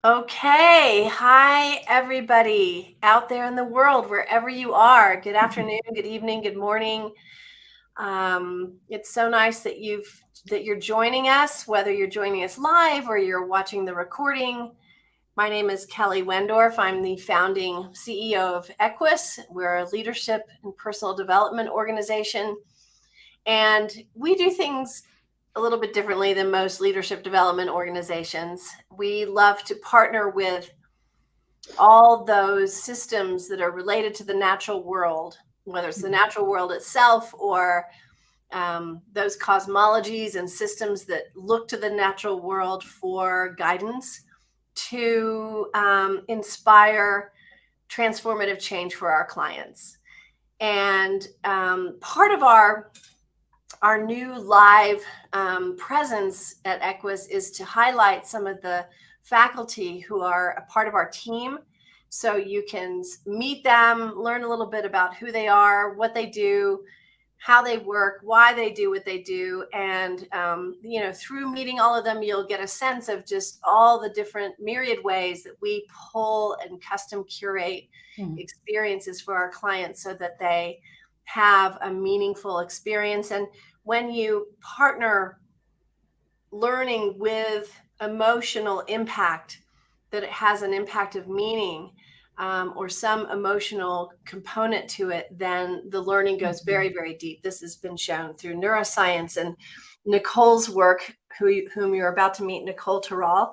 Okay. Hi, everybody out there in the world, wherever you are. Good afternoon, good evening, good morning. It's so nice that you're joining us, whether you're joining us live or you're watching the recording. My name is Kelly Wendorf. I'm the founding CEO of EQUUS. We're a leadership and personal development organization, and we do things a little bit differently than most leadership development organizations. We love to partner with all those systems that are related to the natural world, whether it's the natural world itself or those cosmologies and systems that look to the natural world for guidance to inspire transformative change for our clients. And part of our new live presence at EQUUS is to highlight some of the faculty who are a part of our team. So you can meet them, learn a little bit about who they are, what they do, how they work, why they do what they do. And, through meeting all of them, you'll get a sense of just all the different myriad ways that we pull and custom curate experiences for our clients so that they have a meaningful experience. And when you partner learning with emotional impact, that it has an impact of meaning or some emotional component to it, then the learning goes very, very deep. This has been shown through neuroscience and Niccole's work, whom you're about to meet, Niccole Toral.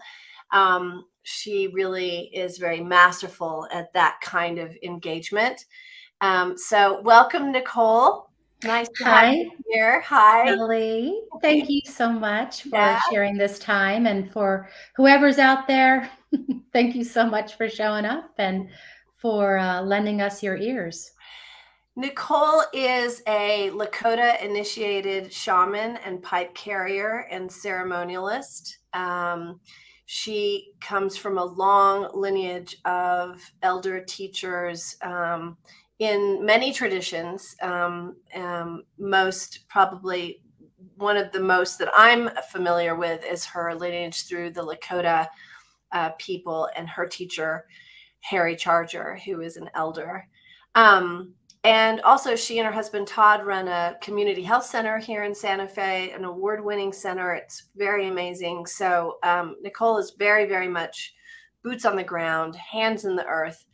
She really is very masterful at that kind of engagement. So welcome, Niccole. Nice to have you Hi, here. Hi. Kelly. Thank you so much for Yeah. sharing this time. And for whoever's out there, thank you so much for showing up and for lending us your ears. Niccole is a Lakota initiated shaman and pipe carrier and ceremonialist. She comes from a long lineage of elder teachers in many traditions. Most probably one of the most that I'm familiar with is her lineage through the Lakota people and her teacher, Harry Charger, who is an elder. And also, she and her husband Todd run a community health center here in Santa Fe, an award-winning center. It's very amazing. So Niccole is very, very much boots on the ground, hands in the earth.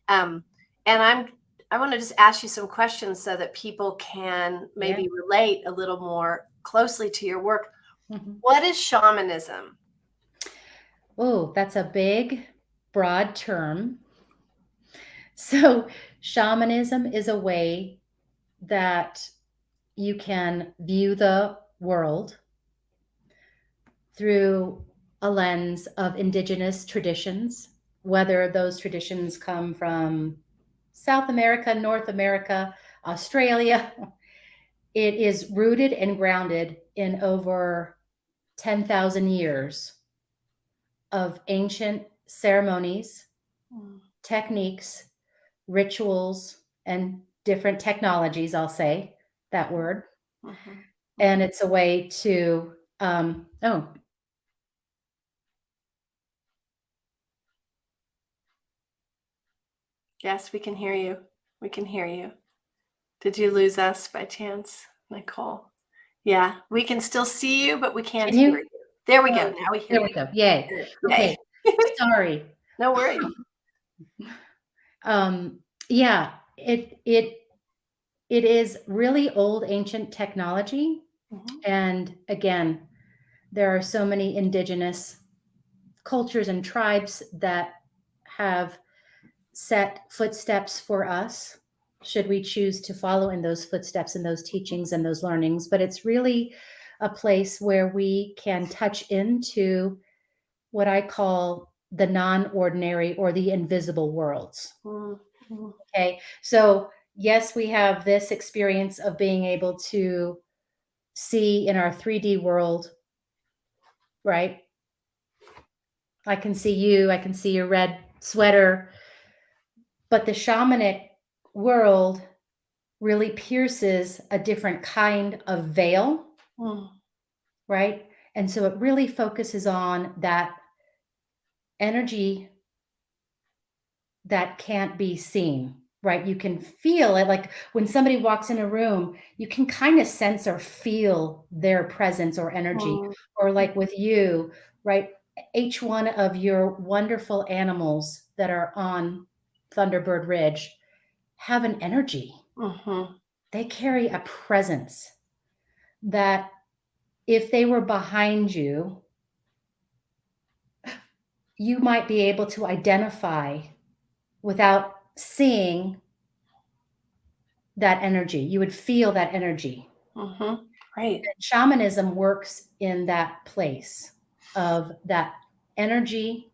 And I want to just ask you some questions so that people can maybe relate a little more closely to your work. What is shamanism? Oh, that's a big, broad term. So, shamanism is a way that you can view the world through a lens of indigenous traditions, whether those traditions come from South America, North America, Australia. It is rooted and grounded in over 10,000 years of ancient ceremonies, techniques, rituals, and different technologies, I'll say that word. And it's a way to, Yes, we can hear you. We can hear you. Did you lose us by chance, Niccole? Yeah, we can still see you, but we can't can hear you? you. There we go. Oh, Now we hear there you. we go. Yay. Yay. Okay. Sorry. No worries. Yeah, it is really old ancient technology. And again, there are so many indigenous cultures and tribes that have set footsteps for us, should we choose to follow in those footsteps and those teachings and those learnings. But it's really a place where we can touch into what I call the non-ordinary or the invisible worlds. Okay. So yes, we have this experience of being able to see in our 3D world, right? I can see you, I can see your red sweater, but the shamanic world really pierces a different kind of veil, right? And so it really focuses on that energy that can't be seen, right? You can feel it. Like when somebody walks in a room, you can kind of sense or feel their presence or energy. Mm. Or like with you, right? Each one of your wonderful animals that are on Thunderbird Ridge have an energy. Mm-hmm. They carry a presence that if they were behind you, you might be able to identify without seeing that energy. You would feel that energy. Mm-hmm. Right. And shamanism works in that place of that energy,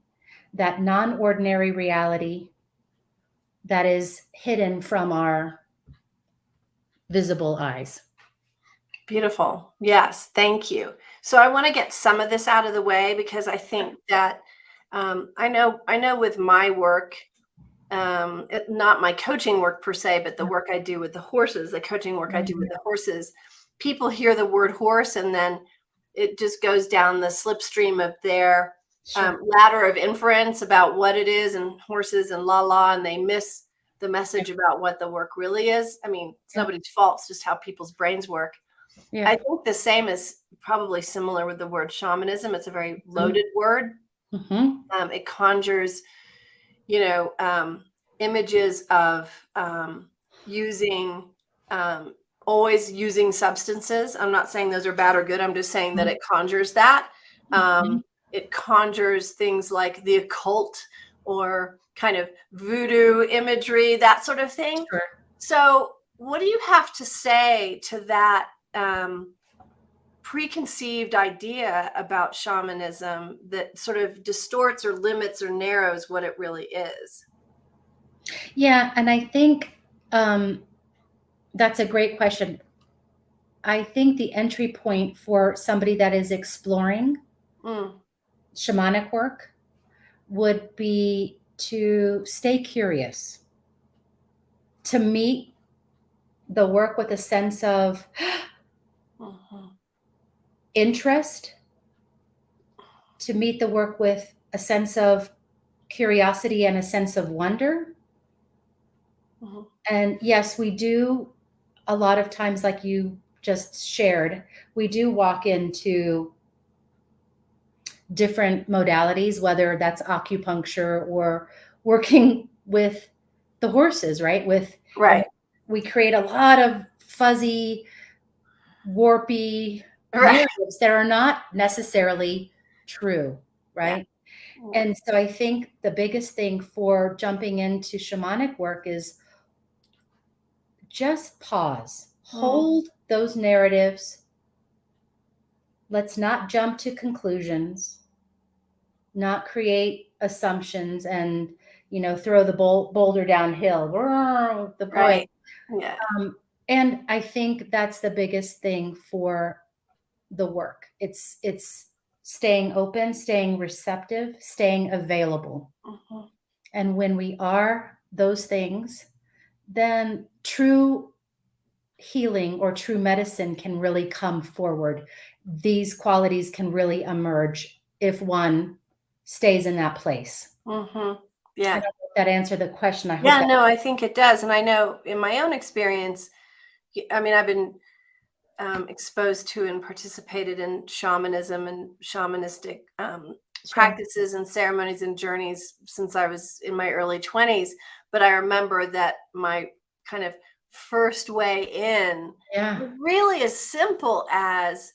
that non-ordinary reality that is hidden from our visible eyes. Beautiful. Yes. Thank you. So I want to get some of this out of the way because I think that I know with my work, not my coaching work per se, but the work I do with the horses, the coaching work I do with the horses, people hear the word horse and then it just goes down the slipstream of their ladder of inference about what it is and horses and and they miss the message about what the work really is. I mean, it's nobody's fault. It's just how people's brains work. Yeah. I think the same is probably similar with the word shamanism. It's a very loaded word. Mm-hmm. It conjures, images of using, always using substances. I'm not saying those are bad or good. I'm just saying that it conjures that. It conjures things like the occult or kind of voodoo imagery, that sort of thing. Sure. So what do you have to say to that preconceived idea about shamanism that sort of distorts or limits or narrows what it really is? Yeah, and I think that's a great question. I think the entry point for somebody that is exploring shamanic work would be to stay curious, to meet the work with a sense of interest, to meet the work with a sense of curiosity and a sense of wonder. And yes, we do a lot of times, like you just shared, we do walk into different modalities, whether that's acupuncture or working with the horses, right? Right. We create a lot of fuzzy, warpy narratives that are not necessarily true, right? Yeah. And so I think the biggest thing for jumping into shamanic work is just pause, hold those narratives. Let's not jump to conclusions, not create assumptions and, throw the boulder downhill. The point. Right. Yeah. And I think that's the biggest thing for the work. It's staying open, staying receptive, staying available. And when we are those things, then true healing or true medicine can really come forward. These qualities can really emerge if one stays in that place. Yeah. I don't know if that answered the question. I hope Yeah, no, I think it does. And I know in my own experience, I mean, I've been exposed to and participated in shamanism and shamanistic practices and ceremonies and journeys since I was in my early 20s. But I remember that my kind of first way in was really as simple as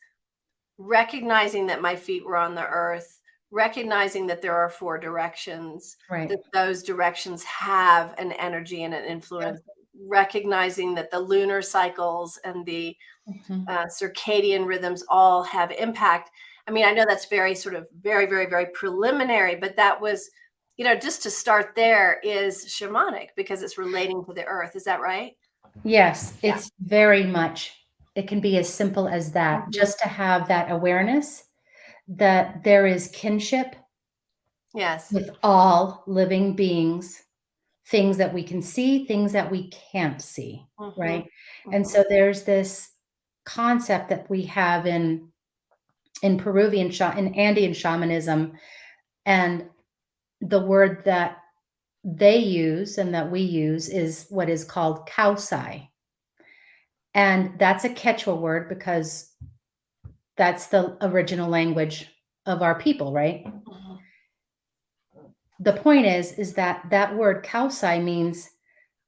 recognizing that my feet were on the earth, recognizing that there are 4 directions, that those directions have an energy and an influence, recognizing that the lunar cycles and the circadian rhythms all have impact. I mean, I know that's very sort of very, very, very preliminary, but that was, just to start there is shamanic because it's relating to the earth. Is that right? Yes, it's very much, it can be as simple as that, just to have that awareness that there is kinship with all living beings, things that we can see, things that we can't see, right? And so there's this concept that we have in Peruvian in Andean shamanism, and the word that they use and that we use is what is called kausai. And that's a Quechua word because that's the original language of our people, right? Mm-hmm. The point is that that word kausai means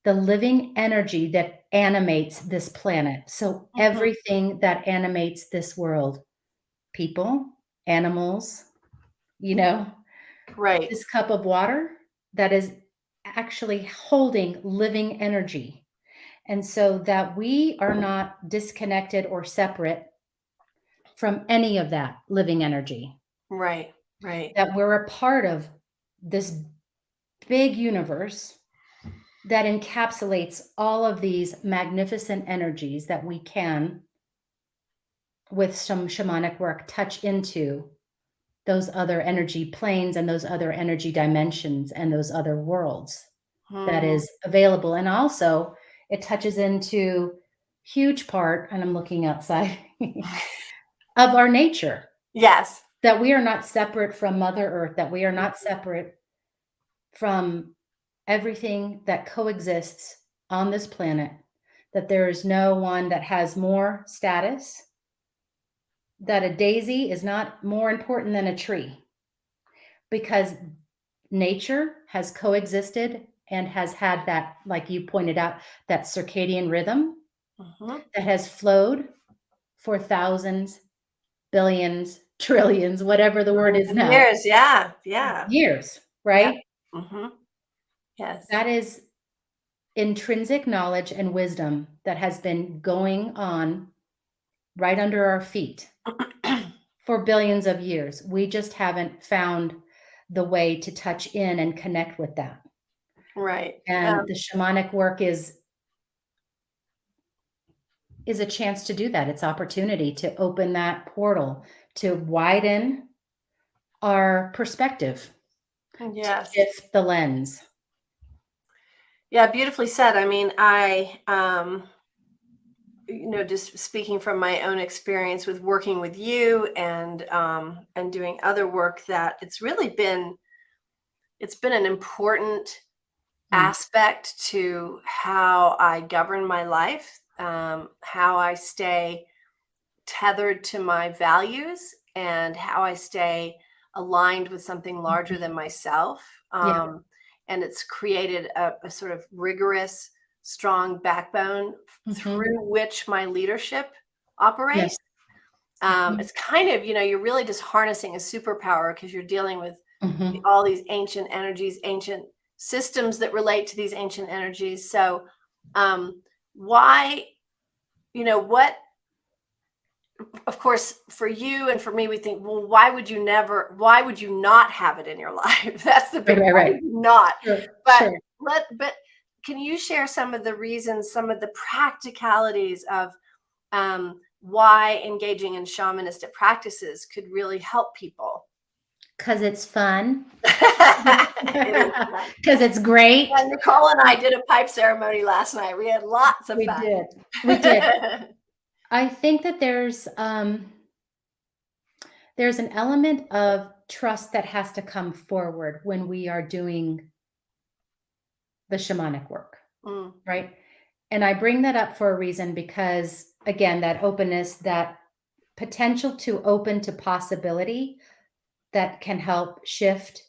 the living energy that animates this planet. So everything that animates this world, people, animals, you know, Right. this cup of water that is actually holding living energy. And so that we are not disconnected or separate from any of that living energy, Right. Right. that we're a part of this big universe that encapsulates all of these magnificent energies that we can, with some shamanic work, touch into those other energy planes and those other energy dimensions and those other worlds that Mm. is available. And also it touches into huge part, and I'm looking outside, of our nature, Yes. that we are not separate from Mother Earth, that we are not separate from everything that coexists on this planet, that there is no one that has more status, that a daisy is not more important than a tree, because nature has coexisted and has had that, like you pointed out, that circadian rhythm Mm-hmm. that has flowed for thousands, billions, trillions, whatever the word is now, Years. Yeah. Yeah. years, Yeah. right? Mm-hmm. Yes. That is intrinsic knowledge and wisdom that has been going on right under our feet for billions of years. We just haven't found the way to touch in and connect with that. Right. And the shamanic work is a chance to do that. It's opportunity to open that portal, to widen our perspective, to Yes. shift the lens. Yeah. Beautifully said. I mean, just speaking from my own experience with working with you and doing other work, that it's been an important Mm. aspect to how I govern my life, how I stay tethered to my values, and how I stay aligned with something larger Mhm. than myself. Yeah. And it's created a sort of rigorous, strong backbone Mhm. through which my leadership Yes. operates. Mhm. It's kind of, you're really just harnessing a superpower because you're dealing with Mhm. all these ancient energies, ancient systems that relate to these ancient energies. So, why, what, of course, for you and for me, we think, well, why would you not have it in your life? That's the Right, big, right, why right. would you not? Sure, But sure. can you share some of the reasons, some of the practicalities of why engaging in shamanistic practices could really help people? 'Cause it's fun. It is fun. 'Cause it's great. Yeah, Nicole and I did a pipe ceremony last night. We had lots of We fun. did. We did. I think that there's an element of trust that has to come forward when we are doing the shamanic work, Mm, right? And I bring that up for a reason because, again, that openness, that potential to open to possibility that can help shift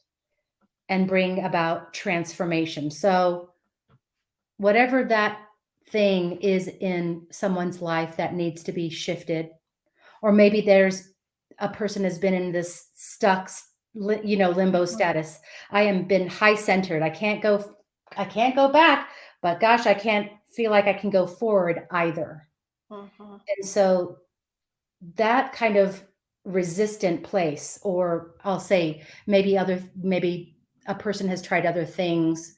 and bring about transformation. So, whatever that thing is in someone's life that needs to be shifted, or maybe there's a person has been in this stuck, limbo mhm, status. I am been high centered. I can't go back, but gosh, I can't feel like I can go forward either. mhm, And so that kind of resistant place, or I'll say maybe a person has tried other things.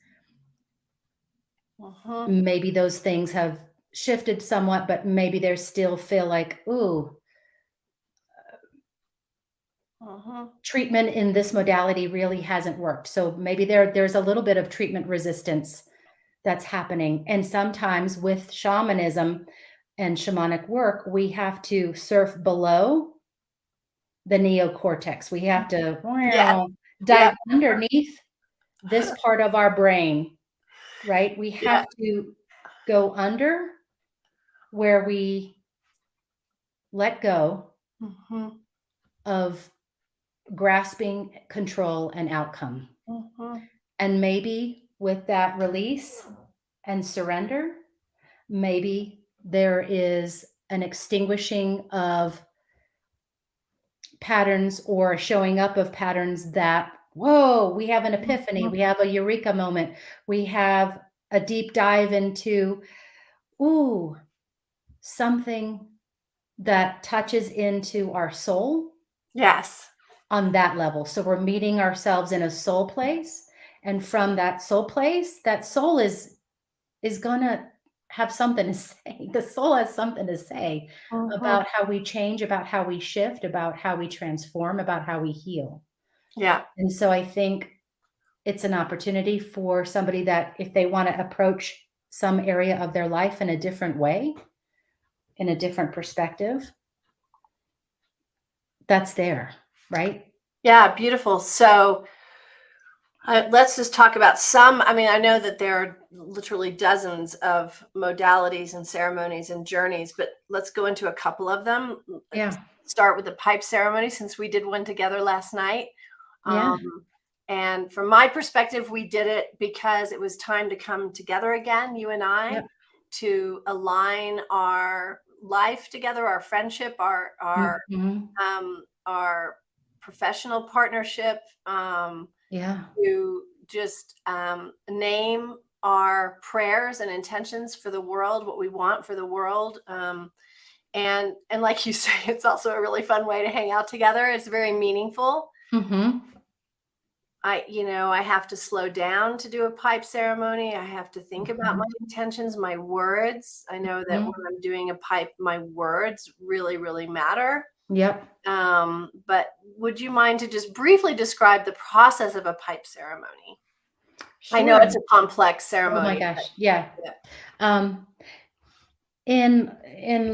mhm, Maybe those things have shifted somewhat, but maybe they still feel like, ooh, mhm, treatment in this modality really hasn't worked. So maybe there's a little bit of treatment resistance that's happening. And sometimes with shamanism and shamanic work, we have to surf below the neocortex. We have to yes, dive yep, underneath. this part of our brain, right? We Yeah. have to go under where we let go Mhm. of grasping control and outcome. Mhm. And maybe with that release and surrender, maybe there is an extinguishing of patterns or showing up of patterns that, whoa, we have an epiphany, Mhm. we have a eureka moment, we have a deep dive into, ooh, something that touches into our soul Yes. on that level. So we're meeting ourselves in a soul place. And from that soul place, that soul is gonna have something to say. The soul has something to say Mhm. about how we change, about how we shift, about how we transform, about how we heal. Yeah. And so I think it's an opportunity for somebody that if they want to approach some area of their life in a different way, in a different perspective, that's there, right? Yeah, beautiful. So let's just talk about some. I mean, I know that there are literally dozens of modalities and ceremonies and journeys, but let's go into a couple of them. Let's Yeah. start with the pipe ceremony since we did one together last night. Yeah. Um, and from my perspective, we did it because it was time to come together again, you and I, Yep. to align our life together, our friendship, Mhm. our professional partnership. Yeah. To just name our prayers and intentions for the world, what we want for the world. And like you say, it's also a really fun way to hang out together. It's very meaningful. Mhm. I have to slow down to do a pipe ceremony. I have to think about my Mhm. intentions, my words. I know that when Mhm. I'm doing a pipe, my words really, really matter. Yep. But would you mind to just briefly describe the process of a pipe ceremony? I know Sure. it's a complex Oh my ceremony, but gosh. Yeah. yeah. Um, in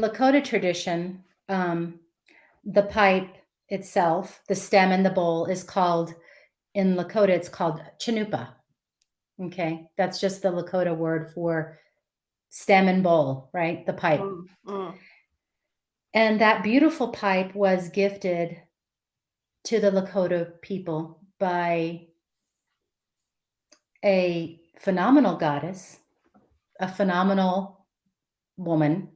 Lakota tradition, the pipe itself, the stem and the bowl is called in Lakota, it's called chanupa. Okay. That's just the Lakota word for stem and bowl, right? The pipe. Mm, mm, And that beautiful pipe was gifted to the Lakota people by a phenomenal goddess, a phenomenal woman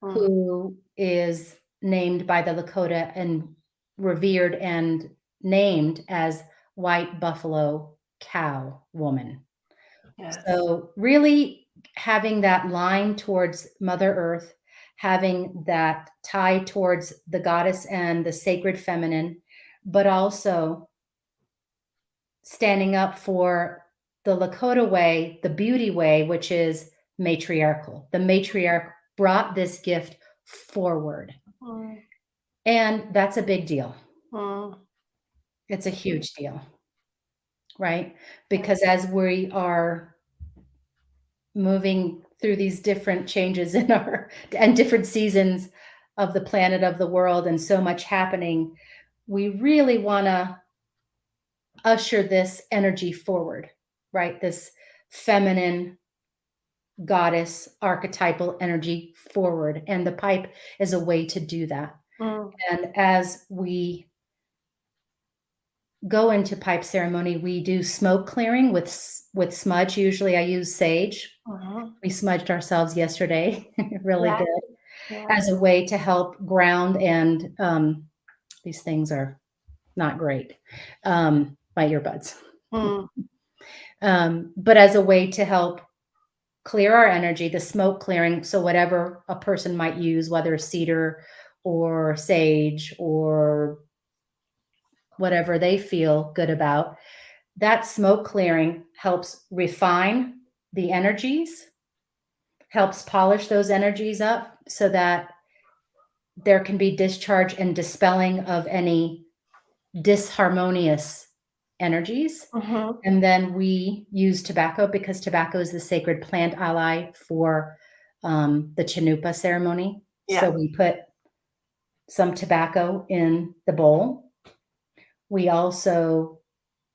mm, who is named by the Lakota and revered and named as White Buffalo Cow Woman. yes. So, really having that line towards Mother Earth, having that tie towards the goddess and the sacred feminine, but also standing up for the Lakota way, the beauty way, which is matriarchal. The matriarch brought this gift forward. Mm, And that's a big deal. mm, It's a huge deal, right? yeah. Because as we are moving through these different changes in our and different seasons of the planet of the world and so much happening, we really want to usher this energy forward, right? This feminine goddess archetypal energy forward. And the pipe is a way to do that. Mm, And as we go into pipe ceremony, we do smoke clearing with smudge. Usually I use sage. mhm. We smudged ourselves yesterday, really Yeah, good, as yes. a way to help ground. And these things are not great. My earbuds. Mm, But as a way to help clear our energy, the smoke clearing. So whatever a person might use, whether cedar or sage or whatever they feel good about, that smoke clearing helps refine the energies, helps polish those energies up so that there can be discharge and dispelling of any disharmonious energies. mhm. And then we use tobacco because tobacco is the sacred plant ally for the Chanupa ceremony. So Yeah. we put some tobacco in the bowl. We also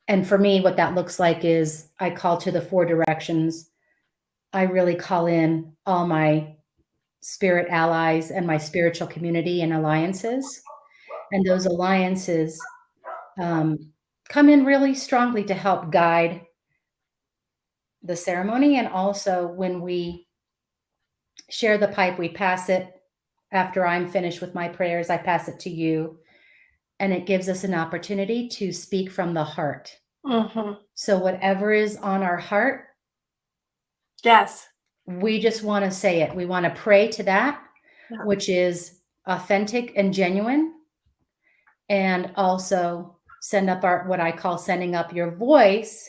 And for me, what that looks like is I call to the 4 directions. I really call in all my spirit allies and my spiritual community and alliances. And those alliances come in really strongly to help guide the ceremony. And also, when we share the pipe, we pass it after I'm finished with my prayers, I pass it to you. And it gives us an opportunity to speak from the heart. Mm-hmm. So, whatever is on our heart, yes, we just want to say it. We want to pray to that, yeah. which is authentic and genuine. And also send up what I call sending up your voice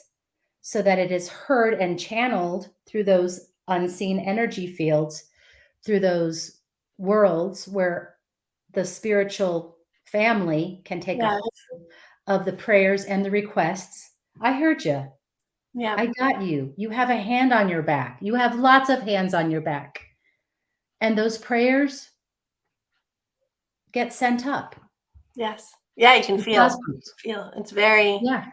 so that it is heard and channeled through those unseen energy fields, through those worlds where the spiritual family can take a Yes. hold of the prayers and the requests. I heard you. Yeah. I got you. You have a hand on your back. You have lots of hands on your back. And those prayers get sent up. Yes. Yeah, you can The feel. cosmos. It's very Yeah.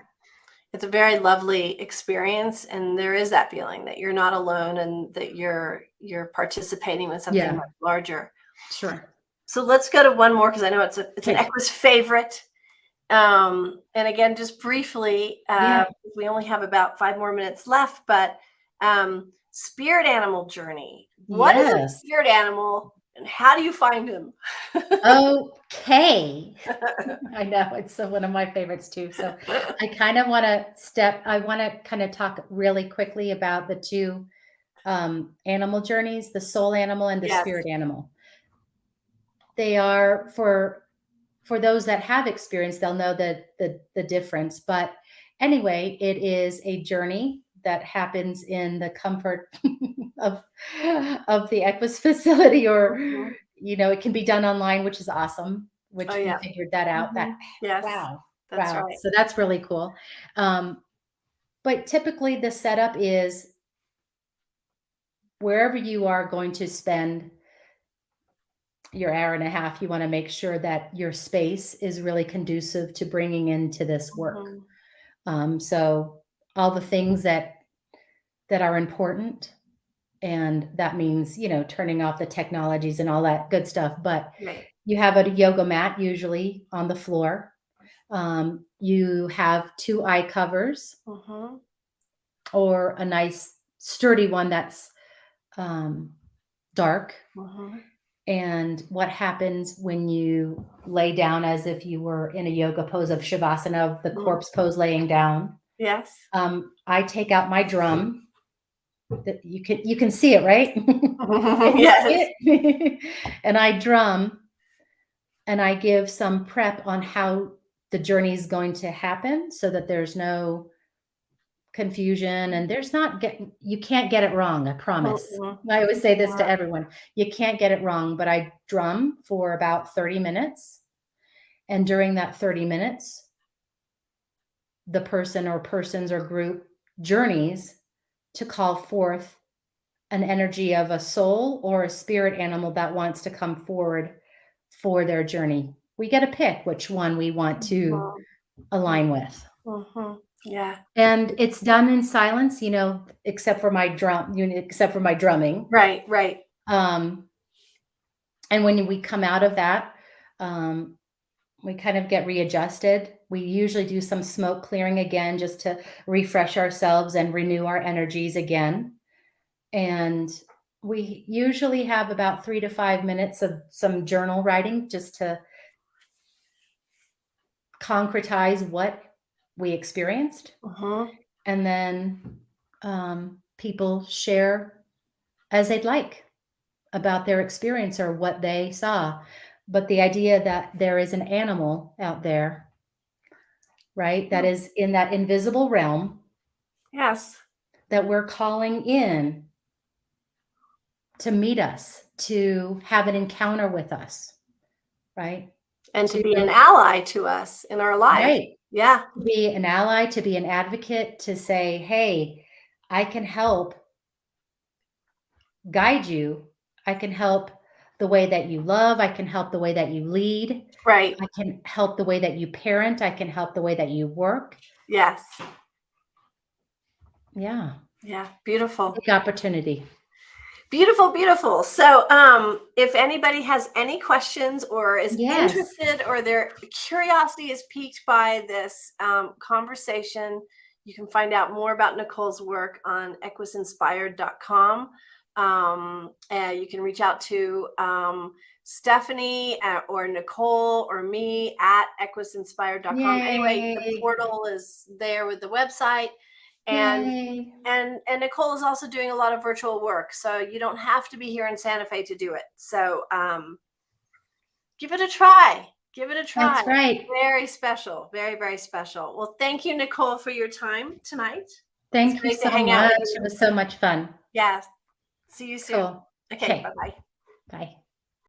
it's a very lovely experience, and there is that feeling that you're not alone and that you're participating with something Yeah. much larger. Sure. So let's go to one more because I know it's an Okay. EQUUS favorite. And again, just briefly, Yeah. we only have about 5 more minutes left, but spirit animal journey. What is a Yes. spirit animal, and how do you find him? Okay. I know it's one of my favorites too. So I kind of want to kind of talk really quickly about the 2 animal journeys, the soul animal and the Yes. spirit animal. They are for those that have experience, they'll know the difference. But anyway, it is a journey that happens in the comfort of the EQUUS facility, or Mhm. it can be done online, which is awesome. Which Oh, we yeah. figured that out. That Yes, wow, that's wow. right. So that's really cool. But typically, the setup is wherever you are going to spend your hour and a half, you want to make sure that your space is really conducive to bringing into this work. So all the things that are important, and that means turning off the technologies and all that good stuff. But Right. you have a yoga mat usually on the floor. You have 2 eye covers, Mm-hmm. or a nice sturdy one that's dark. Mm-hmm. And what happens when you lay down as if you were in a yoga pose of Shavasana, the corpse pose, laying down? Yes. I take out my drum. That you can see it, right? Can you Yes. see it? And I drum, and I give some prep on how the journey is going to happen, so that there's no confusion, and you can't get it wrong. I promise. Mm-mm. I always say this to everyone. You can't get it wrong. But I drum for about 30 minutes. And during that 30 minutes, the person or persons or group journeys to call forth an energy of a soul or a spirit animal that wants to come forward for their journey. We get to pick which one we want to align with. Mm-hmm. Yeah. And it's done in silence, except for my drumming. Right. Right. And when we come out of that, we kind of get readjusted. We usually do some smoke clearing again, just to refresh ourselves and renew our energies again. And we usually have about 3 to 5 minutes of some journal writing, just to concretize what we experienced. Mm-hmm. And then people share as they'd like about their experience or what they saw. But the idea that there is an animal out there, right, that is in that invisible realm, Yes. that we're calling in to meet us, to have an encounter with us, right? And to be an ally to us in our life. Right. Yeah. To be an ally, to be an advocate, to say, hey, I can help guide you. I can help the way that you love. I can help the way that you lead. Right. I can help the way that you parent. I can help the way that you work. Yes. Yeah. Yeah. Beautiful. Big opportunity. Beautiful, beautiful. So if anybody has any questions or is interested or their curiosity is piqued by this conversation, you can find out more about Niccole's work on EQUUSinspired.com. You can reach out to Stephanie or Niccole or me at EQUUSinspired.com. Yay. Anyway, the portal is there with the website. Yay. And Niccole is also doing a lot of virtual work, so you don't have to be here in Santa Fe to do it. So give it a try. Give it a try. That's right. Very special. Very, very special. Well, thank you, Niccole, for your time tonight. Thank you so much. It was so much fun. Yeah. See you soon. Cool. Okay. Bye-bye. Bye.